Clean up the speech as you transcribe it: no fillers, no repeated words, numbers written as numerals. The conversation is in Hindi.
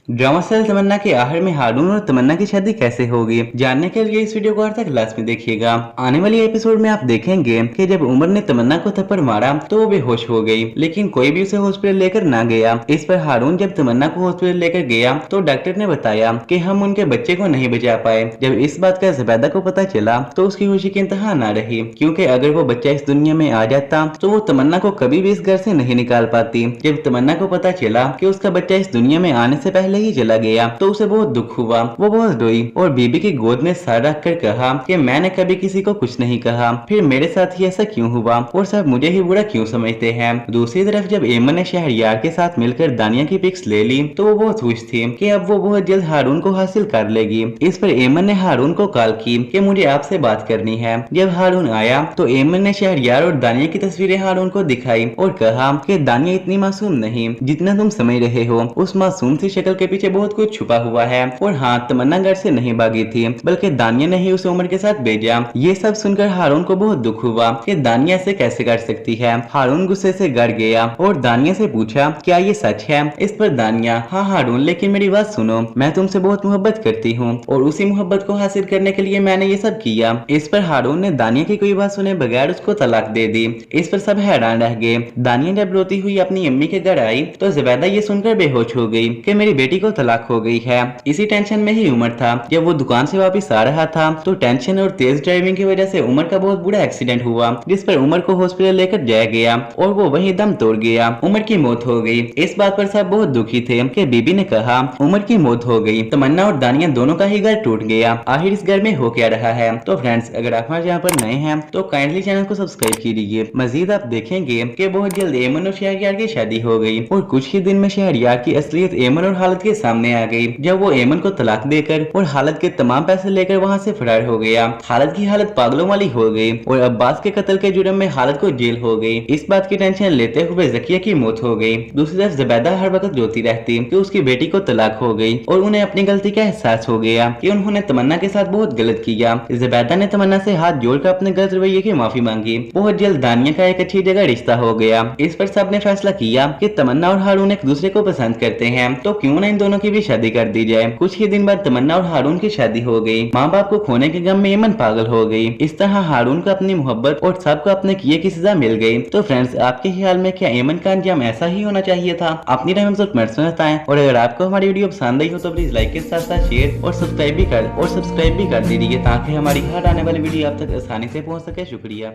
ड्रामा स्टार तमन्ना के आखिर में हारून और तमन्ना की शादी कैसे होगी, जानने के लिए इस वीडियो को अंत तक लास्ट में देखिएगा। आने वाली एपिसोड में आप देखेंगे कि जब उमर ने तमन्ना को थप्पड़ मारा तो वो बेहोश हो गई, लेकिन कोई भी उसे हॉस्पिटल लेकर ना गया। इस पर हारून जब तमन्ना को हॉस्पिटल लेकर गया तो डॉक्टर ने बताया कि हम उनके बच्चे को नहीं बचा पाए। जब इस बात का ज़ुबैदा को पता चला तो उसकी खुशी की इंतहा ना रही, क्योंकि अगर वो बच्चा इस दुनिया में आ जाता तो वो तमन्ना को कभी भी इस घर से नहीं निकाल पाती। जब तमन्ना को पता चला कि उसका बच्चा इस दुनिया में आने से पहले ही चला गया तो उसे बहुत दुख हुआ। वो बहुत रोई और बीबी की गोद में सर रख कर कहा कि मैंने कभी किसी को कुछ नहीं कहा, फिर मेरे साथ ही ऐसा क्यों हुआ और सब मुझे ही बुरा क्यों समझते हैं। दूसरी तरफ जब एमन ने शहरयार के साथ मिलकर दानिया की पिक्स ले ली तो वो बहुत खुश थी कि अब वो बहुत जल्द हारून को हासिल कर लेगी। इस पर एमन ने हारून को कॉल की कि मुझे आपसे बात करनी है। जब हारून आया तो एमन ने शहरयार और दानिया की तस्वीरें हारून को दिखाई और कहा कि दानिया इतनी मासूम नहीं जितना तुम समझ रहे हो। उस मासूम सी शक्ल के पीछे बहुत कुछ छुपा हुआ है। और हाँ, तमन्ना घर से नहीं भागी थी बल्कि दानिया ने ही उसे उमर के साथ भेजा। ये सब सुनकर हारून को बहुत दुख हुआ कि दानिया ऐसे कैसे कर सकती है। हारून गुस्से से घर गया और दानिया से पूछा क्या ये सच है। इस पर दानिया हाँ हारून, लेकिन मेरी बात सुनो, मैं तुमसे बहुत मोहब्बत करती हूँ और उसी मोहब्बत को हासिल करने के लिए मैंने ये सब किया। इस पर हारून ने दानिया की कोई बात सुने बगैर उसको तलाक दे दी। इस पर सब हैरान रह गए। दानिया जब रोती हुई अपनी अम्मी के घर आई तो ज़ुबैदा ये सुनकर बेहोश हो गई कि मेरी बेटी को तलाक हो गई है। इसी टेंशन में ही उमर था। जब वो दुकान से वापस आ रहा था तो टेंशन और तेज ड्राइविंग की वजह से उमर का बहुत बुरा एक्सीडेंट हुआ, जिस पर उमर को हॉस्पिटल लेकर जाया गया और वो वहीं दम तोड़ गया। उमर की मौत हो गई। इस बात पर सब बहुत दुखी थे कि बीबी ने कहा उमर की मौत हो गई, तमन्ना और दानिया दोनों का ही घर टूट गया। आखिर इस घर में हो क्या रहा है। तो फ्रेंड्स, अगर आप हमारे यहाँ पर नए हैं तो काइंडली चैनल को सब्सक्राइब कीजिए। मजीद आप देखेंगे कि बहुत जल्द एमन और शहरयार की शादी हो गई और कुछ ही दिन में शहरयार की असलियत एमन और हालत के सामने आ गई जब वो एमन को तलाक देकर और हालत के तमाम पैसे लेकर वहाँ से फरार हो गया। हालत की हालत पागलों वाली हो गई और अब्बास के कत्ल के जुर्म में हालत को जेल हो गई। इस बात की टेंशन लेते हुए जकिया की मौत हो गई। दूसरी तरफ ज़ुबैदा हर वक्त रोती रहती कि उसकी बेटी को तलाक हो गई और उन्हें अपनी गलती का एहसास हो गया कि उन्होंने तमन्ना के साथ बहुत गलत किया। ज़ुबैदा ने तमन्ना से हाथ जोड़कर अपने गलत रवैये की माफी मांगी। बहुत जल्द दानिया का एक अच्छी जगह रिश्ता हो गया। इस पर सबने फैसला किया कि तमन्ना और हारून एक दूसरे को पसंद करते हैं तो क्यों न इन दोनों की भी शादी कर दी जाए। कुछ ही दिन बाद तमन्ना और हारून की शादी हो गई। माँ बाप को खोने के गम में एमन पागल हो गई। इस तरह हारून को अपनी मोहब्बत और सबको अपने किए की सजा मिल गई। तो फ्रेंड्स, आपके ख्याल में क्या एमन का अंजाम ऐसा ही होना चाहिए था? अपनी राय हमसे कमेंट्स में बताएं और अगर आपको हमारी वीडियो पसंद आई हो तो प्लीज लाइक के साथ साथ शेयर और सब्सक्राइब भी कर दीजिए ताकि हमारी हर आने वाली वीडियो आप तक आसानी से पहुंच सके। शुक्रिया।